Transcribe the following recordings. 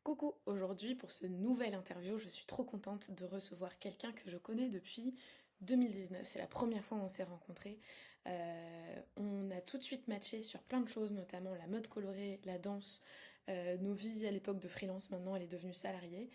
Coucou, aujourd'hui pour ce nouvel interview, je suis trop contente de recevoir quelqu'un que je connais depuis 2019. C'est la première fois où on s'est rencontrés. On a tout de suite matché sur plein de choses, notamment la mode colorée, la danse, nos vies à l'époque de freelance, maintenant elle est devenue salariée.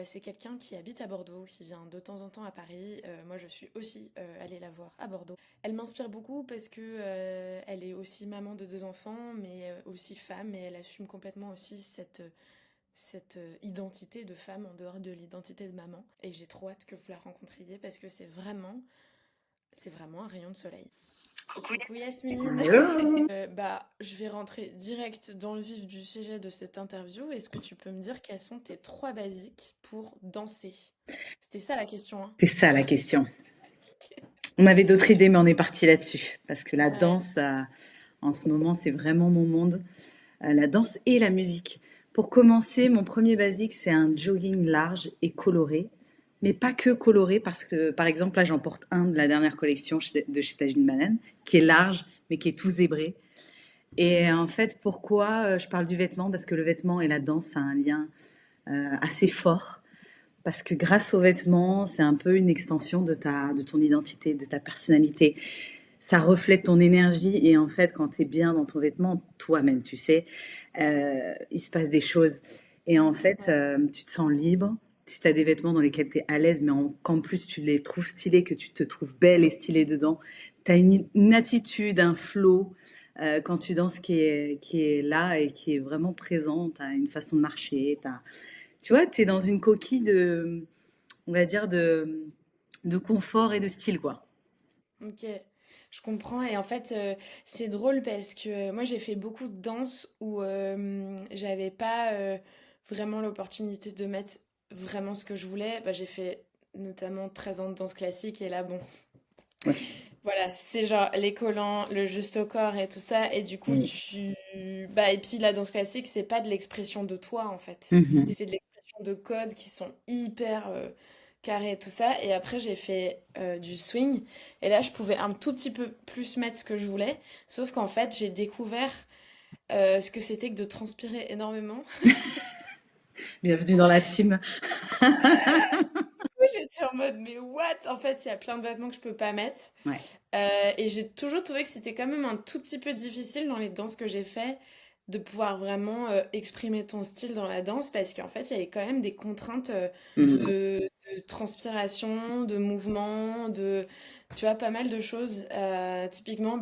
C'est quelqu'un qui habite à Bordeaux, qui vient de temps en temps à Paris. Moi je suis aussi allée la voir à Bordeaux. Elle m'inspire beaucoup parce que elle est aussi maman de deux enfants, mais aussi femme, et elle assume complètement aussi cette identité de femme en dehors de l'identité de maman. Et j'ai trop hâte que vous la rencontriez parce que c'est vraiment un rayon de soleil. Coucou Yasmine. Hello. Je vais rentrer direct dans le vif du sujet de cette interview. Est-ce que tu peux me dire quels sont tes trois basiques pour danser? C'était ça la question, hein? C'est ça la question. On avait d'autres idées, mais on est parti là-dessus. Parce que la Ouais. danse, en ce moment, c'est vraiment mon monde. La danse et la musique. Pour commencer, mon premier basique, c'est un jogging large et coloré. Mais pas que coloré, parce que, par exemple, là, j'en porte un de la dernière collection de chez Tajine Banane, qui est large, mais qui est tout zébré. Et en fait, pourquoi je parle du vêtement? Parce que le vêtement et la danse, ça a un lien assez fort. Parce que grâce aux vêtements, c'est un peu une extension de ton identité, de ta personnalité. Ça reflète ton énergie et en fait, quand tu es bien dans ton vêtement, toi-même, tu sais, il se passe des choses. Et en fait, Ouais. tu te sens libre. Si tu as des vêtements dans lesquels tu es à l'aise, mais qu'en plus tu les trouves stylés, que tu te trouves belle et stylée dedans, tu as une attitude, un flow quand tu danses qui est là et qui est vraiment présent. Tu as une façon de marcher, tu vois, tu es dans une coquille on va dire, de confort et de style, quoi. Ok, je comprends. Et en fait, c'est drôle parce que moi, j'ai fait beaucoup de danse où j'avais pas vraiment l'opportunité de mettre vraiment ce que je voulais. Bah, j'ai fait notamment 13 ans de danse classique et là, bon, Ouais. voilà, c'est genre les collants, le juste au corps et tout ça. Et du coup, Oui. et puis la danse classique, c'est pas de l'expression de toi, en fait. Mhm. C'est de l'expression de codes qui sont hyper carrés et tout ça. Et après, j'ai fait du swing. Et là, je pouvais un tout petit peu plus mettre ce que je voulais. Sauf qu'en fait, j'ai découvert ce que c'était que de transpirer énormément. Bienvenue dans la team. Moi, j'étais en mode, mais what? En fait, il y a plein de vêtements que je peux pas mettre. Ouais. Et j'ai toujours trouvé que c'était quand même un tout petit peu difficile dans les danses que j'ai fait de pouvoir vraiment exprimer ton style dans la danse parce qu'en fait, il y avait quand même des contraintes Mhm. de transpiration, de mouvement, tu vois, pas mal de choses. Typiquement,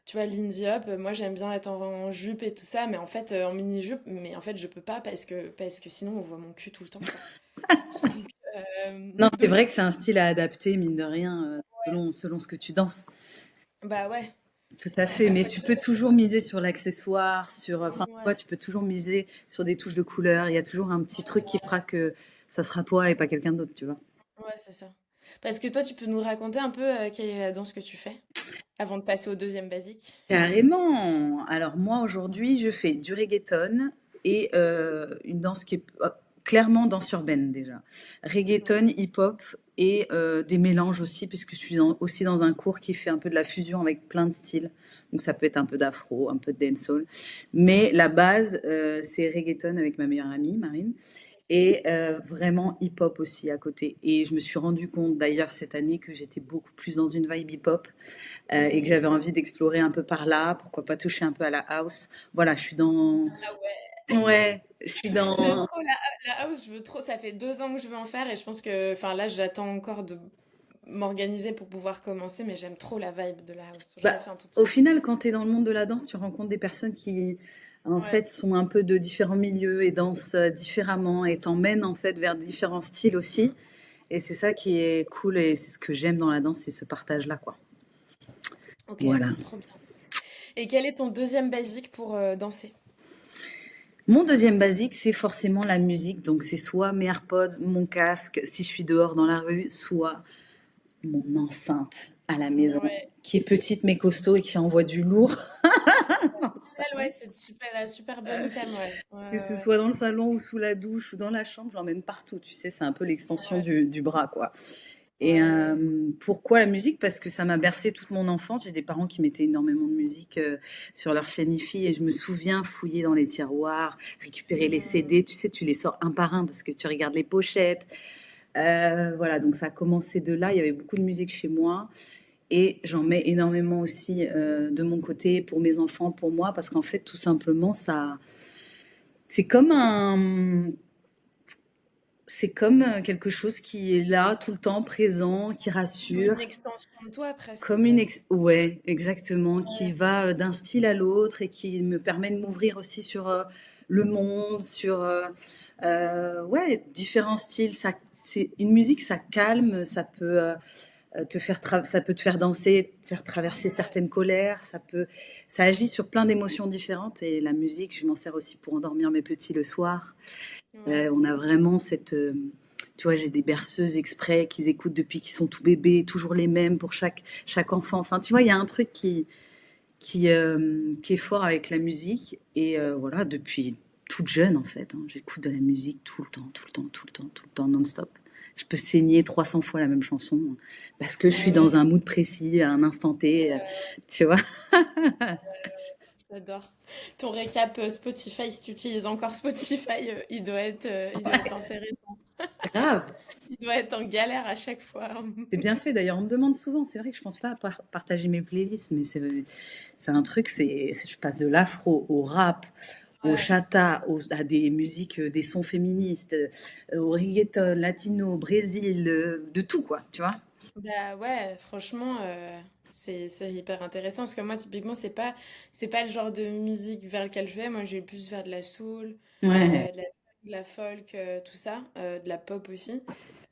tu vois, Lindy Hop, moi j'aime bien être en jupe et tout ça, mais en fait, en mini-jupe, mais en fait, je peux pas parce que sinon on voit mon cul tout le temps, quoi. Donc, Non, c'est donc vrai que c'est un style à adapter, mine de rien, selon ce que tu danses. bah ouais, Tout à c'est fait, pour mais ça tu que... peux toujours miser sur l'accessoire, enfin, Ouais, toi, tu peux toujours miser sur des touches de couleur. Il y a toujours un petit truc qui fera que ça sera toi et pas quelqu'un d'autre, tu vois. ouais, c'est ça. Parce que toi, tu peux nous raconter un peu quelle est la danse que tu fais avant de passer au deuxième basique. Carrément. Alors moi aujourd'hui, je fais du reggaeton et une danse qui est clairement danse urbaine déjà. Ouais. Reggaeton, hip-hop et des mélanges aussi, puisque je suis aussi dans un cours qui fait un peu de la fusion avec plein de styles. Donc ça peut être un peu d'afro, un peu de dancehall. Mais la base, c'est reggaeton avec ma meilleure amie, Marine. Et vraiment hip-hop aussi à côté. Et je me suis rendu compte d'ailleurs cette année que j'étais beaucoup plus dans une vibe hip-hop et que j'avais envie d'explorer un peu par là, pourquoi pas toucher un peu à la house. Voilà, je suis dans... Ah ouais. Ouais, je suis J'aime dans... trop la house, je veux trop. Ça fait 2 ans que je veux en faire et je pense que, enfin là, j'attends encore de m'organiser pour pouvoir commencer, mais j'aime trop la vibe de la house. J'en Bah, ai fait un tout petit au peu. final, quand tu es dans le monde de la danse, tu rencontres des personnes qui, en Ouais. fait, sont un peu de différents milieux et dansent différemment et t'emmènent, en fait, vers différents styles aussi. Et c'est ça qui est cool et c'est ce que j'aime dans la danse, c'est ce partage-là, quoi. Ok, Voilà. trop bien. Et quel est ton deuxième basique pour danser? Mon deuxième basique, c'est forcément la musique. Donc, c'est soit mes AirPods, mon casque, si je suis dehors dans la rue, soit mon enceinte à la maison, Ouais. qui est petite mais costaud et qui envoie du lourd. Dans le Elle, salon. ouais, c'est la super bonne cam, ouais. Ouais, Que ce ouais, soit dans le salon ou sous la douche ou dans la chambre, je l'emmène partout. Tu sais, c'est un peu l'extension ouais. du bras, quoi. Et Ouais. pourquoi la musique? Parce que ça m'a bercé toute mon enfance. J'ai des parents qui mettaient énormément de musique sur leur chaîne IFI et je me souviens fouiller dans les tiroirs, récupérer les Mhm. CD. Tu sais, tu les sors un par un parce que tu regardes les pochettes. Voilà, donc ça a commencé de là. Il y avait beaucoup de musique chez moi et j'en mets énormément aussi de mon côté pour mes enfants, pour moi, parce qu'en fait, tout simplement, ça, c'est comme c'est comme quelque chose qui est là tout le temps, présent, qui Comme une rassure. extension de toi presque en Comme une fait. ouais, exactement, qui Ouais. va d'un style à l'autre et qui me permet de m'ouvrir aussi sur le monde, sur ouais, différents styles. Ça, c'est une musique, ça calme, ça peut ça peut te faire danser, te faire traverser Ouais. certaines colères, ça agit sur plein d'émotions différentes. Et la musique, je m'en sers aussi pour endormir mes petits le soir. Ouais. On a vraiment tu vois, j'ai des berceuses exprès qu'ils écoutent depuis qu'ils sont tout bébés, toujours les mêmes pour chaque enfant. Enfin, tu vois, il y a un truc qui est fort avec la musique. Et voilà, depuis toute jeune, en fait, hein, j'écoute de la musique tout le temps, tout le temps, tout le temps, tout le temps, non-stop. Je peux saigner 300 fois la même chanson parce que je suis Ah dans ouais. un mood précis, à un instant T, tu vois. J'adore. Ton récap Spotify, si tu utilises encore Spotify, il doit être intéressant. Grave. Il doit être en galère à chaque fois. C'est bien fait d'ailleurs, on me demande souvent, c'est vrai que je pense pas à partager mes playlists, mais c'est un truc, je passe de l'afro au rap, au Ouais. chata, à des musiques, des sons féministes, au reggaeton, latino, Brésil, de tout quoi, tu vois. Bah ouais, franchement, c'est hyper intéressant parce que moi, typiquement, c'est pas le genre de musique vers lequel je vais. Moi, je vais plus vers de la soul, Ouais, de la folk, tout ça, de la pop aussi.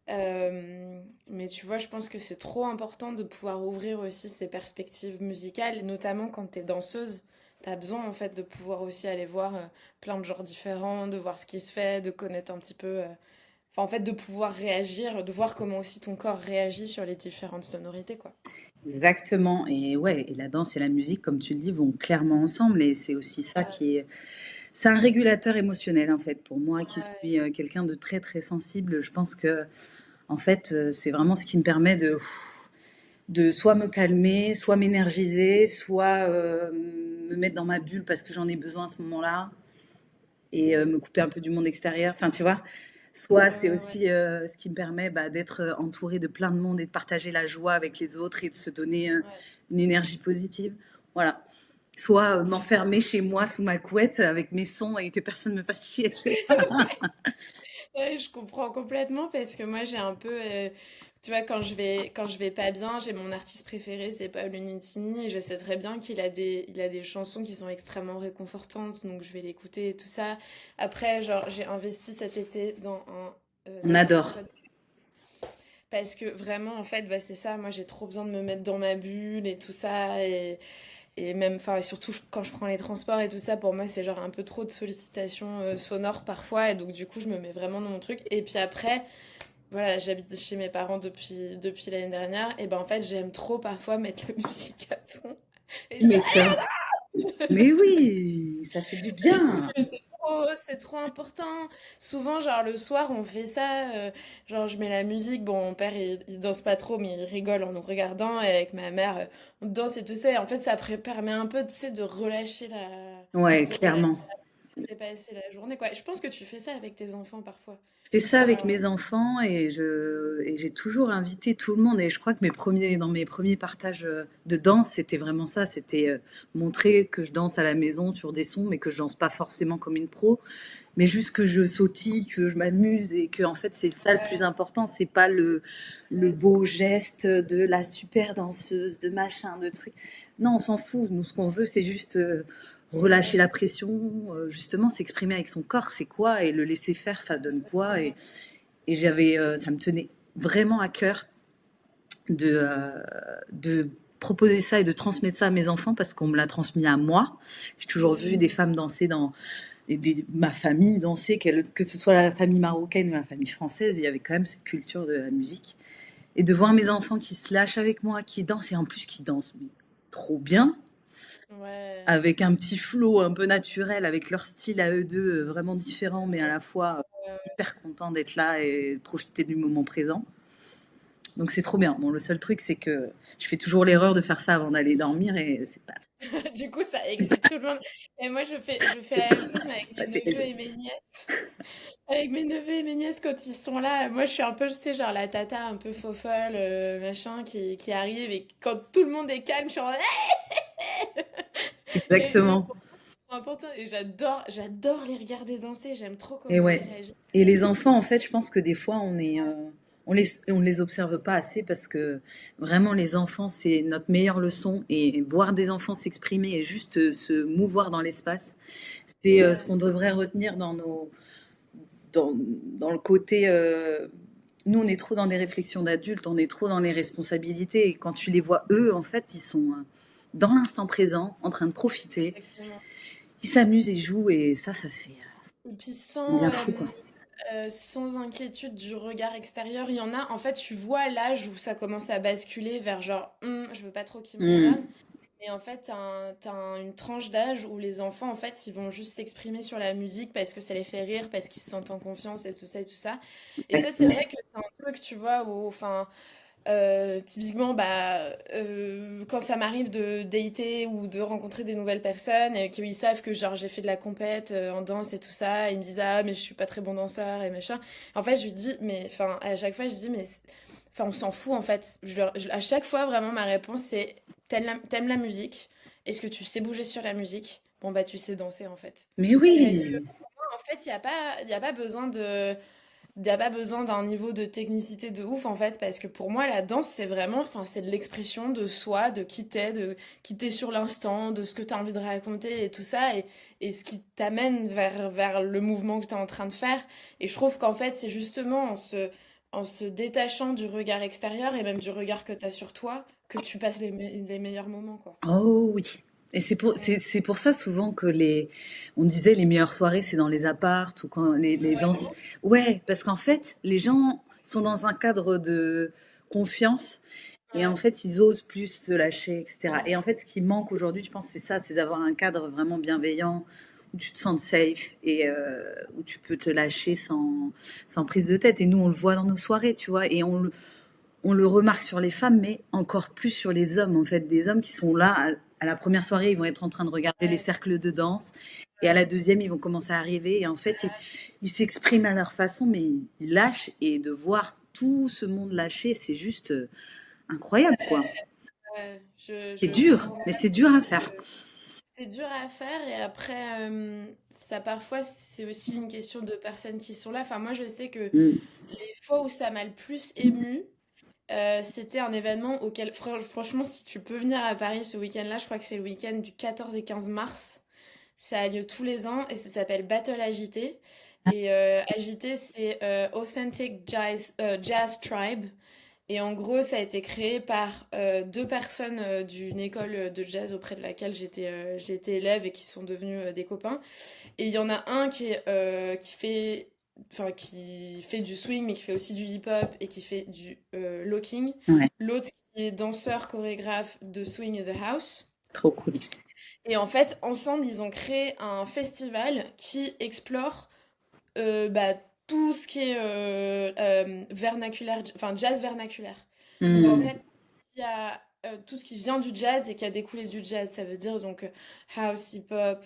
Mais tu vois, je pense que c'est trop important de pouvoir ouvrir aussi ses perspectives musicales, et notamment quand t'es danseuse. T'as besoin en fait de pouvoir aussi aller voir plein de genres différents, de voir ce qui se fait, de connaître un petit peu. Enfin, en fait, de pouvoir réagir, de voir comment aussi ton corps réagit sur les différentes sonorités, quoi. exactement. Et ouais, et la danse et la musique, comme tu le dis, vont clairement ensemble. Et c'est aussi ça Ouais, qui est, c'est un régulateur émotionnel en fait. Pour moi, qui ouais, suis quelqu'un de très très sensible, je pense que en fait, c'est vraiment ce qui me permet de soit me calmer, soit m'énergiser, soit me mettre dans ma bulle parce que j'en ai besoin à ce moment-là et me couper un peu du monde extérieur. Enfin, tu vois, ouais, soit c'est ouais, ouais. aussi ce qui me permet d'être entouré de plein de monde et de partager la joie avec les autres et de se donner Ouais. une énergie positive. Voilà. Soit m'enfermer chez moi sous ma couette avec mes sons et que personne ne me fasse chier. Ouais, je comprends complètement parce que moi j'ai un peu, tu vois, quand je vais pas bien, j'ai mon artiste préféré, c'est Paolo Nutini, et je sais très bien il a des chansons qui sont extrêmement réconfortantes, donc je vais l'écouter et tout ça. Après, genre, j'ai investi cet été On dans un adore. pod parce que vraiment, en fait, bah, c'est ça, moi j'ai trop besoin de me mettre dans ma bulle et tout ça, et même, enfin, et surtout quand je prends les transports et tout ça, pour moi, c'est genre un peu trop de sollicitations sonores parfois. Et donc, du coup, je me mets vraiment dans mon truc. Et puis après, voilà, j'habite chez mes parents depuis l'année dernière. Et ben, en fait, j'aime trop parfois mettre la musique à fond et Tu dire, m'étonnes. Mais oui, ça fait du et je trouve bien. que c'est trop important. Souvent, genre le soir, on fait ça. Genre, je mets la musique. Bon, mon père, il danse pas trop, mais il rigole en nous regardant. Et avec ma mère, on danse et tout ça. Et en fait, permet un peu, tu sais, Ouais, de relâcher, clairement. de passer la journée, quoi. Je pense que tu fais ça avec tes enfants parfois. Je fais ça avec Genre, mes enfants et j'ai toujours invité tout le monde. Et je crois que dans mes premiers partages de danse, c'était vraiment ça. C'était montrer que je danse à la maison sur des sons, mais que je danse pas forcément comme une pro, mais juste que je sautille, que je m'amuse et que en fait c'est ça le plus ouais, important. C'est pas le beau geste de la super danseuse, de machin, de truc. Non, on s'en fout. Nous, ce qu'on veut, c'est juste relâcher la pression, justement s'exprimer avec son corps, c'est quoi, et le laisser faire, ça donne quoi. Et ça me tenait vraiment à cœur de proposer ça et de transmettre ça à mes enfants parce qu'on me l'a transmis à moi. J'ai toujours vu des femmes danser ma famille danser, que ce soit la famille marocaine ou la famille française, il y avait quand même cette culture de la musique. Et de voir mes enfants qui se lâchent avec moi, qui dansent, et en plus qui dansent mais trop bien, ouais, avec un petit flow un peu naturel, avec leur style à eux deux vraiment différent, mais à la fois ouais, hyper content d'être là et de profiter du moment présent. Donc c'est trop bien. Bon, le seul truc, c'est que je fais toujours l'erreur de faire ça avant d'aller dormir et Du coup, ça excite tout le monde. Et moi, je fais la même chose, mais avec c'est mes pas neveux terrible. et mes nièces. Avec mes neveux et mes nièces, quand ils sont là, moi, je suis un peu, tu sais, genre la tata un peu faux folle, machin, qui arrive. Et quand tout le monde est calme, je suis en mode, et Exactement. pour moi, c'est trop important. Et j'adore les regarder danser. J'aime trop Et comment ils ouais. réagissent. Et les enfants, en fait, je pense que des fois, on les observe pas assez parce que vraiment, les enfants, c'est notre meilleure leçon. Et voir des enfants s'exprimer et juste se mouvoir dans l'espace, c'est ce Ouais. qu'on devrait retenir dans le côté. Nous, on est trop dans des réflexions d'adultes, on est trop dans les responsabilités. Et quand tu les vois, eux, en fait, ils sont dans l'instant présent, en train de profiter. Exactement. Ils s'amusent et jouent et ça fait Et puis un bien fou, quoi. sans inquiétude du regard extérieur, il y en a, en fait, tu vois l'âge où ça commence à basculer vers genre, je veux pas trop qu'ils me regardent. Mm. Et en fait, une tranche d'âge où les enfants, en fait, ils vont juste s'exprimer sur la musique parce que ça les fait rire, parce qu'ils se sentent en confiance et tout ça et tout ça. Et ça, c'est vrai Exactement. que c'est un truc, tu vois, où, enfin, typiquement, bah, quand ça m'arrive de dater ou de rencontrer des nouvelles personnes et qu'ils savent que genre j'ai fait de la compète en danse et tout ça, ils me disent ah mais je suis pas très bon danseur et machin. En fait, je lui dis mais enfin à chaque fois je dis mais enfin on s'en fout en fait. À chaque fois vraiment ma réponse c'est t'aimes la musique? Est-ce que tu sais bouger sur la musique? Bon bah tu sais danser en fait. Mais Parce que oui, en fait il y a pas besoin de il n'y a pas besoin d'un niveau de technicité de ouf en fait, parce que pour moi la danse c'est vraiment, enfin c'est de l'expression de soi, de qui t'es sur l'instant, de ce que tu as envie de raconter et tout ça, et ce qui t'amène vers le mouvement que tu es en train de faire. Et je trouve qu'en fait c'est justement en se détachant du regard extérieur et même du regard que tu as sur toi que tu passes les meilleurs moments quoi. oh oui. Et Mm. c'est pour ça souvent que on disait les meilleures soirées, c'est dans les appartes ou quand Ouais. ouais, parce qu'en fait, les gens sont dans un cadre de confiance et en Ouais. fait, ils osent plus se lâcher, etc. Ouais. Et en fait, ce qui manque aujourd'hui, je pense, c'est ça, c'est d'avoir un cadre vraiment bienveillant où tu te sens safe et où tu peux te lâcher sans prise de tête. Et nous, on le voit dans nos soirées, tu vois, et on le remarque sur les femmes, mais encore plus sur les hommes, en fait. Des hommes qui sont là, à la première soirée, ils vont être en train de regarder les Ouais. cercles de danse. Et à la deuxième, ils vont commencer à arriver. Et en fait, ils s'expriment à leur façon, mais ils lâchent. Et de voir tout ce monde lâcher, c'est juste incroyable, quoi. Ouais, C'est je dur, comprends mais bien c'est dur à faire. c'est dur à faire et après, ça parfois c'est aussi une question de personnes qui sont là. Enfin moi je sais que Mm. les fois où ça m'a le plus ému, c'était un événement auquel franchement si tu peux venir à Paris ce week-end-là, je crois que c'est le week-end du 14 et 15 mars. Ça a lieu tous les ans et ça s'appelle Battle Agité. Et Agité c'est Authentic Jazz Tribe. Et en gros, ça a été créé par deux personnes d'une école de jazz auprès de laquelle j'étais élève et qui sont devenus des copains. Et il y en a un qui fait du swing, mais qui fait aussi du hip-hop et qui fait du locking. Ouais, L'autre qui est danseur, chorégraphe de swing et de house. trop cool. Et en fait, ensemble, ils ont créé un festival qui explore bah, tout ce qui est vernaculaire, enfin jazz vernaculaire. Donc en Mm. fait, il y a tout ce qui vient du jazz et qui a découlé du jazz. Ça veut dire donc house, hip-hop,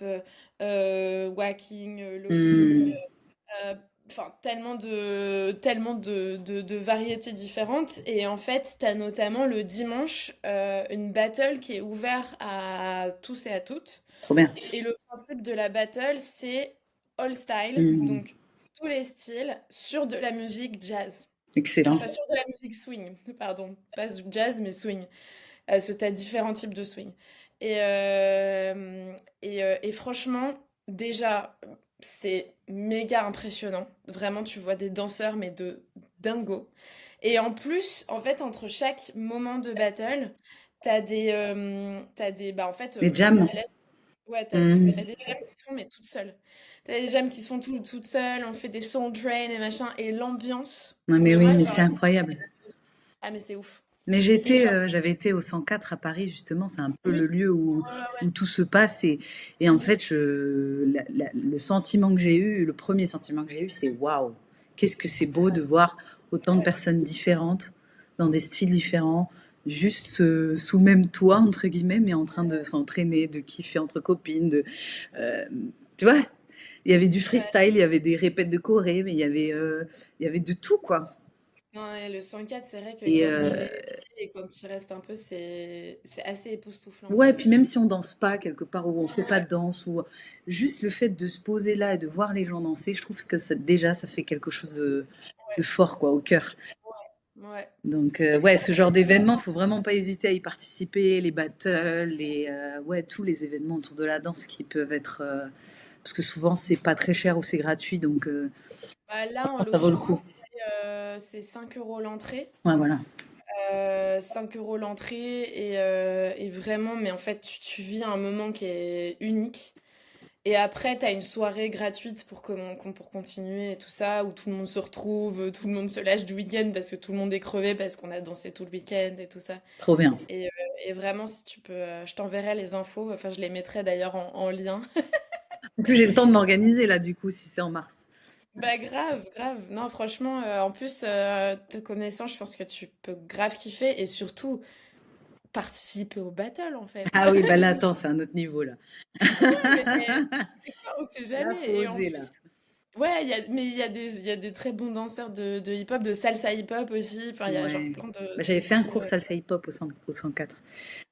whacking, locking, Mm. enfin tellement de variétés différentes. Et en fait, tu as notamment le dimanche une battle qui est ouverte à tous et à toutes. Trop bien. Et le principe de la battle, c'est all style, Mm. donc tous les styles sur de la musique jazz. Excellent. Enfin, sur de la musique swing, pardon. Pas jazz, mais swing. Parce que tu as différents types de swing. Et franchement, déjà, c'est méga impressionnant. Vraiment, tu vois des danseurs, mais de dingo. Et en plus, en fait, entre chaque moment de battle, bah, en fait, Les jams. ouais, t'as Mm. des jams qui se font, mais toutes seules. T'as des jams qui se font toutes seules, on fait des soul train et machin, et l'ambiance. Non, mais Mais oui, moi, mais genre, c'est incroyable. ah, mais c'est ouf. Mais Genre, j'avais été au 104 à Paris, justement, c'est un peu oui, le lieu ouais, ouais, où ouais. tout se passe. Et en fait, le sentiment que j'ai eu, le premier sentiment que j'ai eu, c'est waouh, qu'est-ce que c'est beau de voir autant de personnes différentes dans des styles différents, juste sous le même toit, entre guillemets, mais en train de s'entraîner, de kiffer entre copines, euh, tu vois, il y avait du Ouais. freestyle, il y avait des répètes de choré, mais il y avait de tout, quoi. Ouais, le 104, c'est vrai que Et captiver les filles, et quand il reste un peu, c'est assez époustouflant, ouais, quoi. puis même si on danse pas quelque part ou on fait pas de danse ou juste le fait de se poser là et de voir les gens danser, je trouve que ça, déjà ça fait quelque chose de fort quoi au cœur. Ouais. Donc ouais, ce genre d'événement, faut vraiment pas hésiter à y participer, les battles, ouais tous les événements autour de la danse qui peuvent être parce que souvent c'est pas très cher ou c'est gratuit donc Bah, là, en ça vaut le coup. l'occurrence, c'est 5 euros l'entrée. Ouais voilà. 5 euros l'entrée et vraiment, mais en fait, tu vis un moment qui est unique. Et après, tu as une soirée gratuite pour continuer et tout ça, où tout le monde se retrouve, tout le monde se lâche du week-end parce que tout le monde est crevé parce qu'on a dansé tout le week-end et tout ça. Trop bien. Et, et vraiment, si tu peux, je t'enverrai les infos, enfin, je les mettrai d'ailleurs en lien. En plus j'ai le temps de m'organiser là du coup si c'est en mars. Bah grave, grave. Non, franchement, en plus, te connaissant, je pense que tu peux grave kiffer et surtout participer au battle en fait. Ah oui, bah là attends, c'est un autre niveau là. Ouais, mais on sait Là, jamais. faut Et en oser là. plus, ouais, mais il y a des très bons danseurs de hip-hop, de salsa hip-hop aussi. Enfin, il y a genre Ouais. plein Bah, de j'avais fait un styles. cours salsa hip-hop au 104.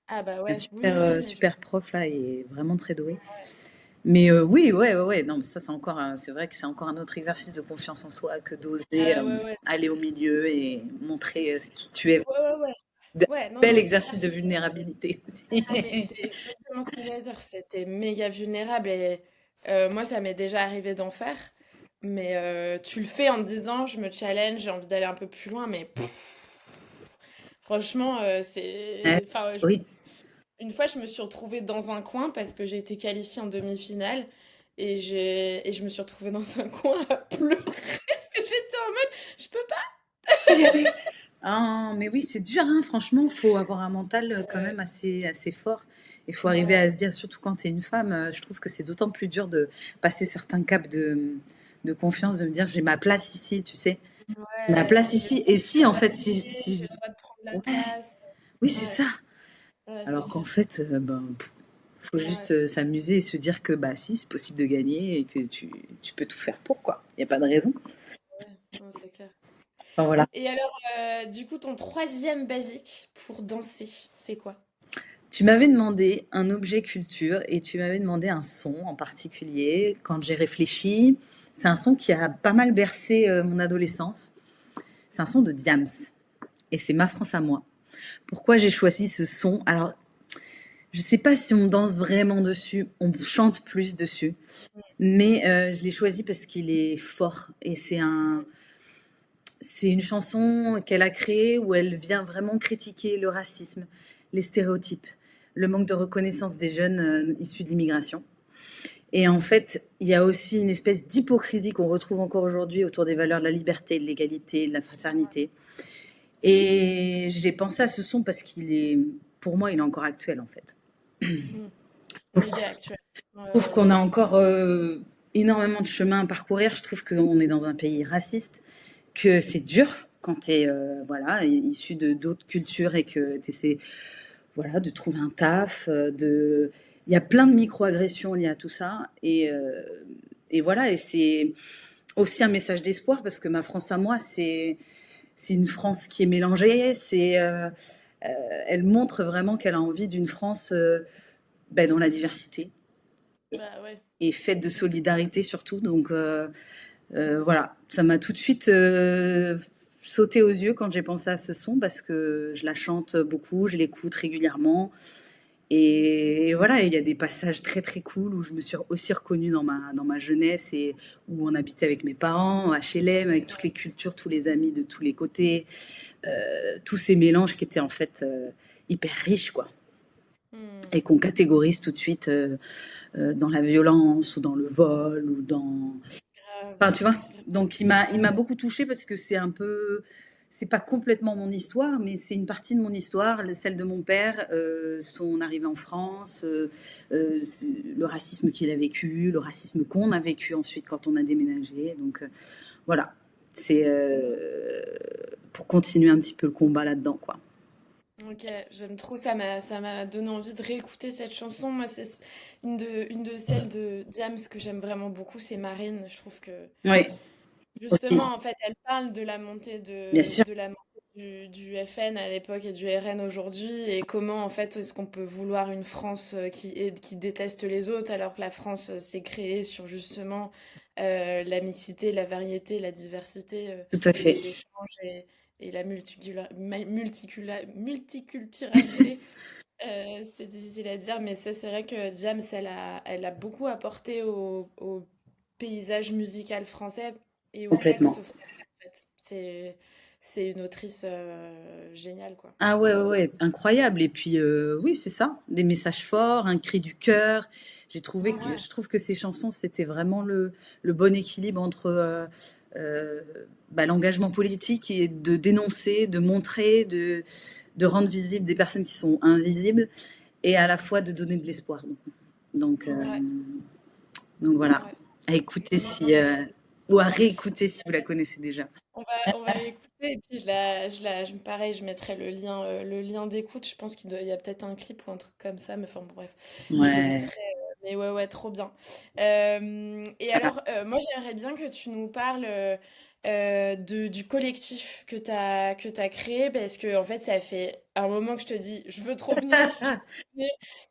Ah bah Un ouais, oui, super, oui, oui, mais super prof là et vraiment très doué. Mais oui, ouais, ouais, ouais. Non, mais ça, c'est vrai que c'est encore un autre exercice de confiance en soi que d'oser ah ouais, ouais, aller au milieu et montrer qui tu es. ouais, ouais, ouais. Un Ouais, non, bel non, c'est clair. exercice de vulnérabilité aussi. Ah, mais c'est exactement ce que j'allais dire. C'était méga vulnérable et moi, ça m'est déjà arrivé d'en faire. Mais tu le fais en te disant, je me challenge, j'ai envie d'aller un peu plus loin. Mais franchement, Ouais, c'est. Enfin, oui. une fois, je me suis retrouvée dans un coin parce que j'ai été qualifiée en demi-finale. Et je me suis retrouvée dans un coin à pleurer parce que j'étais en mode, je peux pas. Ah, mais oui, c'est dur, hein, franchement, faut avoir un mental quand Ouais, même assez fort. Il faut arriver ouais, à se dire, surtout quand tu es une femme, je trouve que c'est d'autant plus dur de passer certains caps de confiance, de me dire j'ai ma place ici, tu sais, ma ouais. place ici. Et si, J'ai le en droit de fait, bouger, j'ai le droit de prendre la ouais, place. oui, c'est Ouais, ça. ouais, c'est Alors qu'en clair. fait, ben, faut juste Ouais, s'amuser et se dire que bah si, c'est possible de gagner et que tu peux tout faire pour quoi. Il n'y a pas de raison. ouais, non, c'est clair. Enfin, voilà. Et alors, du coup, ton troisième basique pour danser, c'est quoi? Tu m'avais demandé un objet culture et tu m'avais demandé un son en particulier. Quand j'ai réfléchi, c'est un son qui a pas mal bercé mon adolescence. C'est un son de Diams et c'est Ma France à moi. Pourquoi j'ai choisi ce son? Alors, je sais pas si on danse vraiment dessus, on chante plus dessus, mais je l'ai choisi parce qu'il est fort et c'est une chanson qu'elle a créée où elle vient vraiment critiquer le racisme, les stéréotypes, le manque de reconnaissance des jeunes issus de l'immigration. Et en fait, il y a aussi une espèce d'hypocrisie qu'on retrouve encore aujourd'hui autour des valeurs de la liberté, de l'égalité, de la fraternité. Et j'ai pensé à ce son parce qu'il est, pour moi, il est encore actuel en fait. Mm. Méga actuel. Ouais, Je trouve ouais, qu'on a encore énormément de chemin à parcourir. Je trouve qu'on est dans un pays raciste, que c'est dur quand tu es voilà, issu de d'autres cultures et que tu essaies voilà, de trouver un taf. Il y a plein de micro-agressions liées à tout ça. Et voilà, et c'est aussi un message d'espoir parce que ma France à moi, c'est une France qui est mélangée. Elle montre vraiment qu'elle a envie d'une France ben, dans la diversité bah ouais. et faite de solidarité surtout. Donc voilà, ça m'a tout de suite sauté aux yeux quand j'ai pensé à ce son parce que je la chante beaucoup, je l'écoute régulièrement. Et voilà, il y a des passages très très cool où je me suis aussi reconnue dans ma jeunesse et où on habitait avec mes parents, à HLM, avec toutes les cultures, tous les amis de tous les côtés, tous ces mélanges qui étaient en fait hyper riches, quoi. Mm. Et qu'on catégorise tout de suite dans la violence ou dans le vol ou dans Grave. enfin, tu vois? Donc il m'a beaucoup touchée parce que c'est un peu c'est pas complètement mon histoire, mais c'est une partie de mon histoire, celle de mon père, son arrivée en France, le racisme qu'il a vécu, le racisme qu'on a vécu ensuite quand on a déménagé. Donc voilà. C'est pour continuer un petit peu le combat là-dedans, quoi. Ok, j'aime trop, ça m'a donné envie de réécouter cette chanson. Moi, c'est une de celles de Diams que j'aime vraiment beaucoup, c'est Marine. Je trouve que Oui, aussi, justement, en fait, elle parle de la montée bien sûr, du FN à l'époque et du RN aujourd'hui et comment, en fait, est-ce qu'on peut vouloir une France qui déteste les autres alors que la France s'est créée sur justement la mixité, la variété, la diversité tout à et fait. les échanges et la multiculturalité. C'était difficile à dire, mais ça, c'est vrai que Diams, elle a beaucoup apporté au paysage musical français et au texte Complètement. français, en fait. C'est une autrice géniale, quoi. Ah ouais, ouais, ouais, incroyable. Et puis, oui, c'est ça, des messages forts, un cri du cœur. Ouais. Je trouve que ces chansons, c'était vraiment le bon équilibre entre euh, l'engagement politique et de dénoncer, de montrer, de rendre visibles des personnes qui sont invisibles et à la fois de donner de l'espoir. Donc, euh, Ouais, donc voilà, ouais. à écouter Non, si, ou à réécouter si vous la connaissez déjà. on va l'écouter et puis pareil, je mettrai le lien d'écoute. Je pense il y a peut-être un clip ou un truc comme ça, mais enfin bon, bref, je le Ouais. mettrai. Mais ouais, ouais, trop bien. Et alors, moi, j'aimerais bien que tu nous parles du collectif que t'as créé parce que en fait, ça fait un moment que je te dis, je veux trop venir.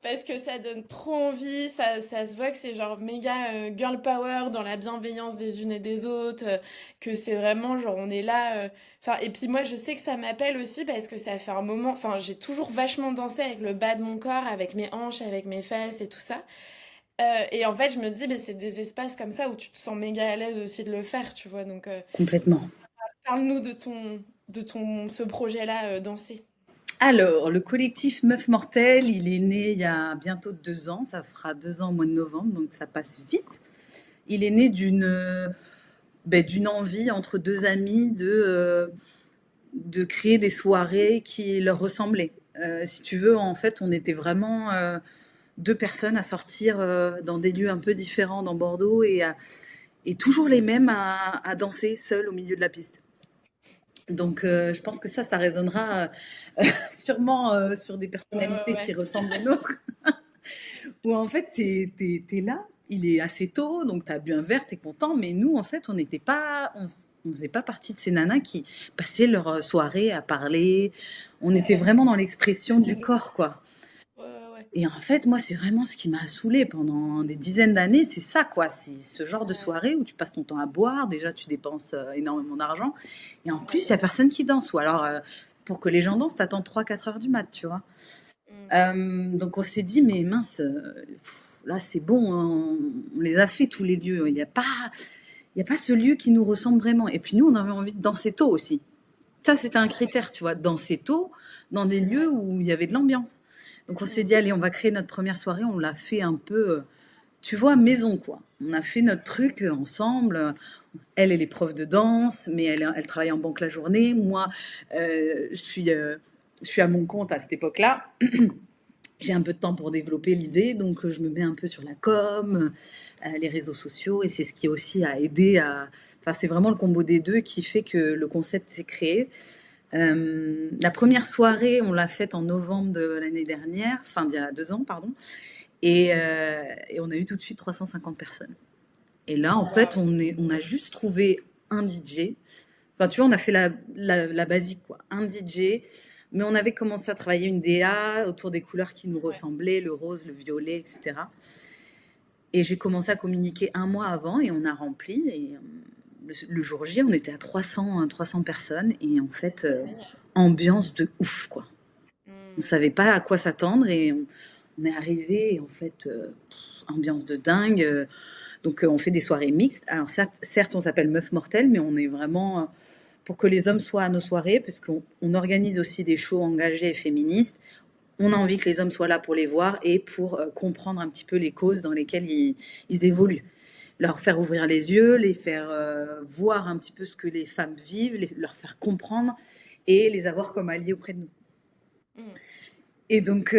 Parce que ça donne trop envie, ça se voit que c'est genre méga girl power dans la bienveillance des unes et des autres, que c'est vraiment genre on est là. Enfin, et puis moi je sais que ça m'appelle aussi parce que ça fait un moment, enfin j'ai toujours vachement dansé avec le bas de mon corps, avec mes hanches, avec mes fesses et tout ça. Et en fait je me dis, mais c'est des espaces comme ça où tu te sens méga à l'aise aussi de le faire, tu vois. Donc Complètement. parle-nous ce projet-là, danser. Alors, le collectif Meuf Mortelle, il est né il y a bientôt 2 ans. Ça fera 2 ans au mois de novembre, donc ça passe vite. Il est né d'une envie entre deux amis de créer des soirées qui leur ressemblaient. Si tu veux, en fait, on était vraiment deux personnes à sortir dans des lieux un peu différents dans Bordeaux et toujours les mêmes à danser seules au milieu de la piste. Donc, je pense que ça résonnera sûrement sur des Ouais, ouais, personnalités qui ouais. ressemblent aux nôtres. Où en fait, t'es là, il est assez tôt, donc t'as bu un verre, t'es content. Mais nous, en fait, on faisait pas partie de ces nanas qui passaient leur soirée à parler. On était vraiment dans l'expression du corps, quoi. Ouais, ouais, ouais. Et en fait, moi, c'est vraiment ce qui m'a saoulée pendant des dizaines d'années, c'est ça, quoi. C'est ce genre de Ouais, soirée où tu passes ton temps à boire. Déjà, tu dépenses énormément d'argent. Et en plus, ouais. il y a personne qui danse. Ou alors, pour que les gens dansent, t'attends 3 4 heures du mat, tu vois. Mm. Donc on s'est dit, mais mince, là c'est bon, hein, on les a fait tous les lieux. Il y a pas ce lieu qui nous ressemble vraiment. Et puis nous, on avait envie de danser tôt aussi. Ça, c'était un critère, tu vois, danser tôt dans des lieux Ouais. où il y avait de l'ambiance. Donc on s'est Mm. dit, allez, on va créer notre première soirée. On l'a fait un peu, tu vois, maison, quoi. On a fait notre truc ensemble. Elle est prof de danse, mais elle travaille en banque la journée. Moi, je suis à mon compte à cette époque-là. J'ai un peu de temps pour développer l'idée, donc je me mets un peu sur la com, les réseaux sociaux, et c'est ce qui aussi a aidé à... Enfin, c'est vraiment le combo des deux qui fait que le concept s'est créé. La première soirée, on l'a faite en novembre de l'année dernière, enfin d'il y a 2 ans, pardon, et on a eu tout de suite 350 personnes. Et là, en fait, Waouh. on a juste trouvé un DJ. Enfin, tu vois, on a fait la basique, quoi. Un DJ, mais on avait commencé à travailler une DA autour des couleurs qui nous Ouais. ressemblaient, le rose, le violet, etc. Et j'ai commencé à communiquer un mois avant et on a rempli. Et le jour J, on était à 300 personnes et en fait, Génial. ambiance de ouf, quoi. On Mm. savait pas à quoi s'attendre et on est arrivé et en fait, ambiance de dingue. Donc, on fait des soirées mixtes. Alors, certes, on s'appelle Meuf Mortelle, mais on est vraiment pour que les hommes soient à nos soirées, parce qu'on organise aussi des shows engagés et féministes. On a envie que les hommes soient là pour les voir et pour comprendre un petit peu les causes dans lesquelles ils évoluent. Leur faire ouvrir les yeux, les faire voir un petit peu ce que les femmes vivent, leur faire comprendre et les avoir comme alliés auprès de nous. Mm. Et donc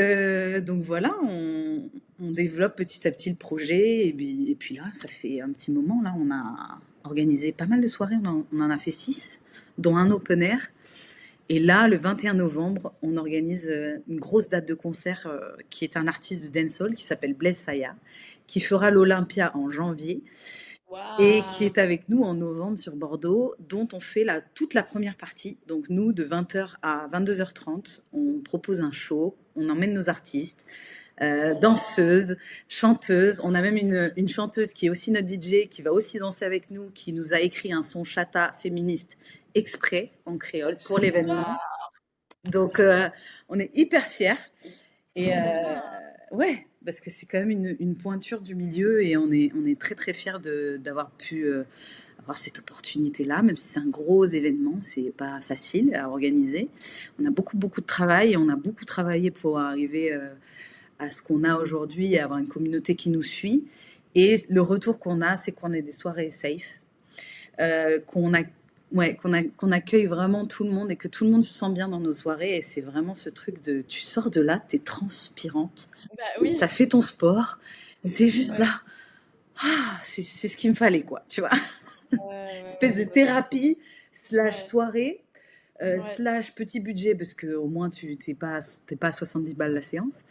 voilà, on développe petit à petit le projet. Et puis là, ça fait un petit moment, là, organisé pas mal de soirées, on en a fait 6, dont un open air. Et là, le 21 novembre, on organise une grosse date de concert qui est un artiste de dancehall qui s'appelle Blaise Faya, qui fera l'Olympia en janvier et qui Waouh! est avec nous en novembre sur Bordeaux, dont on fait toute la première partie. Donc nous, de 20h à 22h30, on propose un show, on emmène nos artistes, danseuses, chanteuses. On a même une chanteuse qui est aussi notre DJ, qui va aussi danser avec nous, qui nous a écrit un son chata féministe exprès en créole pour l'événement. Donc on est hyper fiers. Et Trop bien. ouais, parce que c'est quand même une pointure du milieu et on est très très fiers d'avoir pu avoir cette opportunité-là, même si c'est un gros événement, c'est pas facile à organiser. On a beaucoup beaucoup de travail et on a beaucoup travaillé pour arriver à ce qu'on a aujourd'hui et avoir une communauté qui nous suit. Et le retour qu'on a, c'est qu'on ait des soirées safe, qu'on a ouais, qu'on accueille vraiment tout le monde et que tout le monde se sent bien dans nos soirées. Et c'est vraiment ce truc de tu sors de là, t'es transpirante, Bah oui. t'as fait ton sport, t'es juste Ouais. là. Ah, c'est ce qu'il me fallait, quoi, tu vois. Ouais, Espèce de ouais, ouais, thérapie, slash ouais. soirée, Ouais. slash petit budget, parce que au moins tu t'es pas à 70 balles la séance.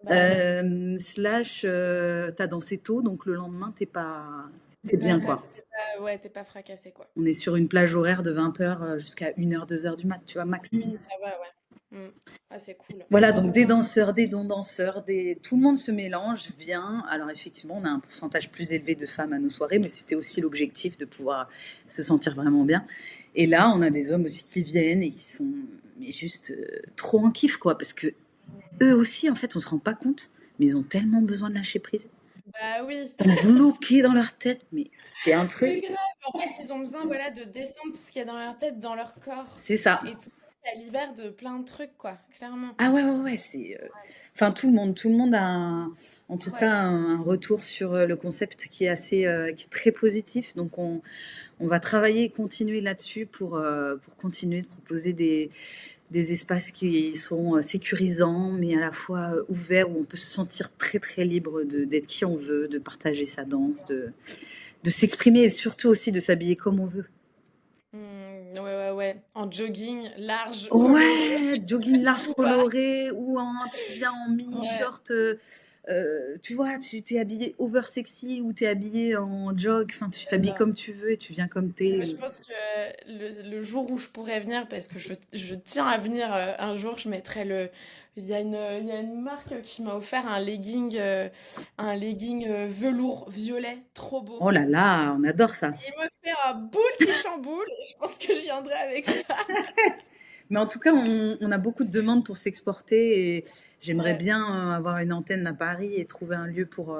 Bah ouais. Slash, t'as dansé tôt, donc le lendemain, T'es t'es pas, bien, pas, quoi. t'es pas, ouais, t'es pas fracassé, quoi. On est sur une plage horaire de 20h jusqu'à 1h, 2h du mat, tu vois, max. Oui, ça va, ouais. Mm. Ah, c'est cool. Voilà, Trop donc des bien. danseurs, des non-danseurs, tout le monde se mélange, vient. Alors effectivement, on a un pourcentage plus élevé de femmes à nos soirées, mais c'était aussi l'objectif de pouvoir se sentir vraiment bien. Et là, on a des hommes aussi qui viennent et qui sont mais juste trop en kiff, quoi, parce que eux aussi, en fait, on se rend pas compte, mais ils ont tellement besoin de lâcher prise. Bah oui. Ils sont bloqués dans leur tête, mais c'est un Mais truc. grave, en fait, ils ont besoin, voilà, de descendre tout ce qu'il y a dans leur tête, dans leur corps. C'est ça. Et tout ça, ça libère de plein de trucs, quoi, clairement. Ah ouais, ouais, ouais, Enfin, tout le monde a en tout cas Ouais. un retour sur le concept qui est qui est très positif. Donc, on va travailler et continuer là-dessus pour continuer de proposer des espaces qui sont sécurisants, mais à la fois ouverts, où on peut se sentir très, très libre d'être qui on veut, de partager sa danse, de s'exprimer et surtout aussi de s'habiller comme on veut. Ouais, ouais, ouais. En jogging, large, coloré. Ouais, jogging large Ou pas. coloré ou tu viens en mini Ouais. short, tu vois, tu t'es habillé over sexy ou t'es habillé en jog, enfin tu t'habilles J'adore. comme tu veux et tu viens comme Moi, t'es. je pense que le jour où je pourrais venir, parce que je tiens à venir un jour, je mettrai le. Il y a une marque qui m'a offert un legging velours violet, trop beau. Oh là là, on adore ça. Il me fait un boule qui chamboule, et je pense que je viendrai avec ça. Mais en tout cas, on a beaucoup de demandes pour s'exporter et j'aimerais Ouais. bien avoir une antenne à Paris et trouver un lieu pour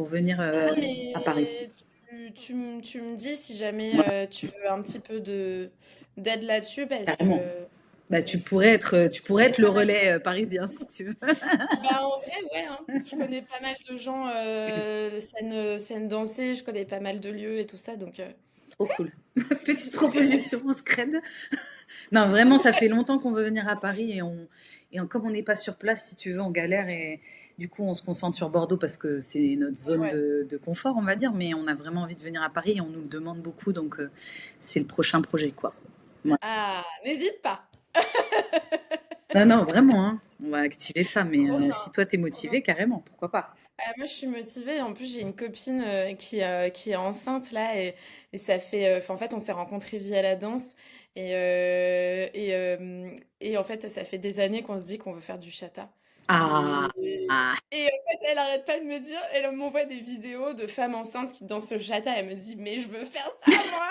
venir Ah, à Paris. mais tu me dis si jamais Ouais, tu veux un petit peu d'aide là-dessus, carrément. Bah, parce que je tu pourrais connais être le pas mal. relais parisien si tu veux. Bah, en vrai, ouais, hein. Je connais pas mal de gens, scène dansée, je connais pas mal de lieux et tout ça, donc Trop cool. Petite proposition, on se crède. Non, vraiment, ça fait longtemps qu'on veut venir à Paris comme on n'est pas sur place, si tu veux, on galère et du coup, on se concentre sur Bordeaux parce que c'est notre zone ouais. de confort, on va dire, mais on a vraiment envie de venir à Paris et on nous le demande beaucoup, donc c'est le prochain projet, quoi. Ouais. Ah, n'hésite pas! Non, non, vraiment, hein, on va activer ça, mais Trop bien, si toi t'es trop bien. motivé, carrément, pourquoi pas. Ah, moi, je suis motivée. En plus, j'ai une copine qui est enceinte là et ça fait. Enfin, en fait, on s'est rencontrés via la danse et en fait, ça fait des années qu'on se dit qu'on veut faire du chata. Ah, Et, ah, et en fait, elle arrête pas de me dire, elle m'envoie des vidéos de femmes enceintes qui dansent le chata. Elle me dit, mais je veux faire ça, moi!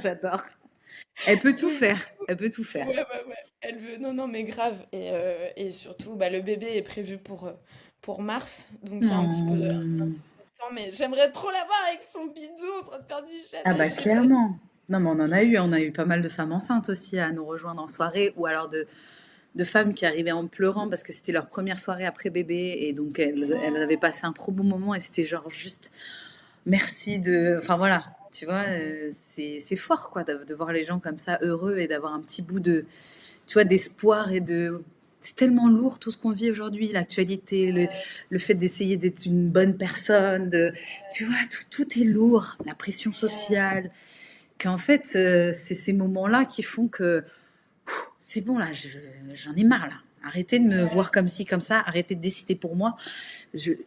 j'adore. Elle peut tout Donc, faire, elle peut tout faire. ouais, ouais, ouais. Elle veut. Non, non, mais grave. Et surtout, bah, le bébé est prévu pour mars. Donc, il y a un Oh. petit peu de temps. Mais j'aimerais trop la voir avec son bidou en train de faire du Ah chata. bah Je sais pas. clairement. Non mais on a eu pas mal de femmes enceintes aussi à nous rejoindre en soirée ou alors de femmes qui arrivaient en pleurant parce que c'était leur première soirée après bébé et donc elles avaient passé un trop bon moment et c'était genre juste merci enfin voilà, tu vois, c'est fort quoi de voir les gens comme ça heureux et d'avoir un petit bout tu vois, d'espoir et c'est tellement lourd tout ce qu'on vit aujourd'hui, l'actualité, le fait d'essayer d'être une bonne personne, tu vois, tout est lourd, la pression sociale, qu'en fait, c'est ces moments-là qui font que c'est bon là, j'en ai marre là. Arrêtez de me voir comme ci, comme ça, arrêtez de décider pour moi.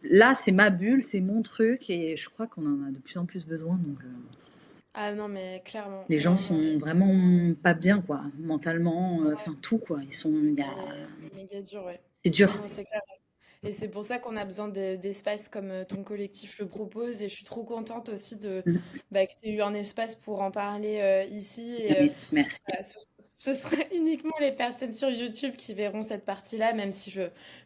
Là, c'est ma bulle, c'est mon truc et je crois qu'on en a de plus en plus besoin. Donc, Ah non, mais clairement, les gens non, non, sont vraiment pas bien, quoi, mentalement, enfin tout, quoi. c'est méga dur, ouais. C'est dur. Non, c'est clair. Et c'est pour ça qu'on a besoin d'espaces comme ton collectif le propose. Et je suis trop contente aussi Mm. que tu aies eu un espace pour en parler ici. Oui, merci. Voilà, ce sera uniquement les personnes sur YouTube qui verront cette partie-là, même si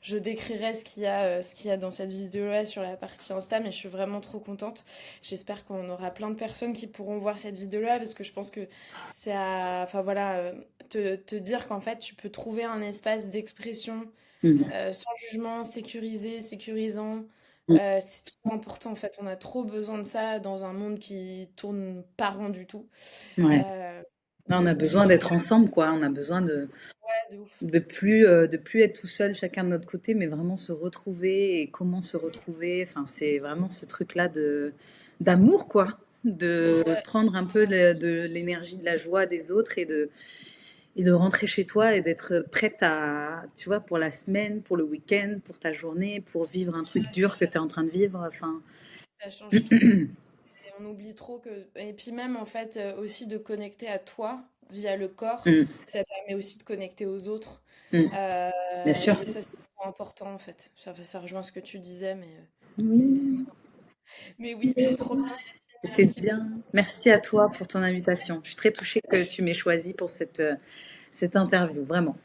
je décrirai ce qu'il y a dans cette vidéo-là sur la partie Insta. Mais je suis vraiment trop contente. J'espère qu'on aura plein de personnes qui pourront voir cette vidéo-là parce que je pense que enfin voilà, te dire qu'en fait, tu peux trouver un espace d'expression Mm. sans jugement, sécurisé, sécurisant. Mm. C'est trop important en fait. On a trop besoin de ça dans un monde qui tourne pas rond du tout. Ouais. Euh, Là, on a besoin donc, d'être ensemble, quoi. On a besoin ouais, de ouf. de plus être tout seul, chacun de notre côté, mais vraiment se retrouver et comment se retrouver. Enfin, c'est vraiment ce truc-là d'amour, quoi. De Ouais, prendre un peu de l'énergie, de la joie des autres et de rentrer chez toi et d'être prête à, tu vois, pour la semaine, pour le week-end, pour ta journée, pour vivre un truc dur que tu es en train de vivre. Enfin, ça change tout. Et on oublie trop que. Et puis même en fait aussi de connecter à toi via le corps, mm, ça permet aussi de connecter aux autres. mm, bien sûr. Et ça c'est trop important en fait. Ça rejoint ce que tu disais, mais c'est Oui, trop. Mais oui, mais trop bien. c'était Merci beaucoup. bien. Merci à toi pour ton invitation. Je suis très touchée que tu m'aies choisi pour cette interview, vraiment.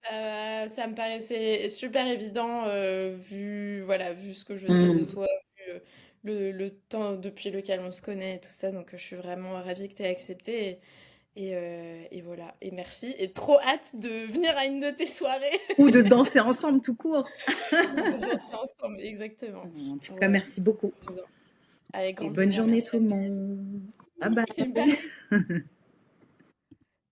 Ça me paraissait super évident voilà, vu ce que je sais de Mm. toi, vu le temps depuis lequel on se connaît et tout ça. Donc je suis vraiment ravie que tu aies accepté. Et voilà, et merci. Et trop hâte de venir à une de tes soirées Ou de danser ensemble tout court. ou de danser ensemble, exactement. En tout cas, Ouais, merci beaucoup. trop bien. Avec Et grand bonne plaisir, journée merci tout à le toi. monde. Bye bye. Et pareil.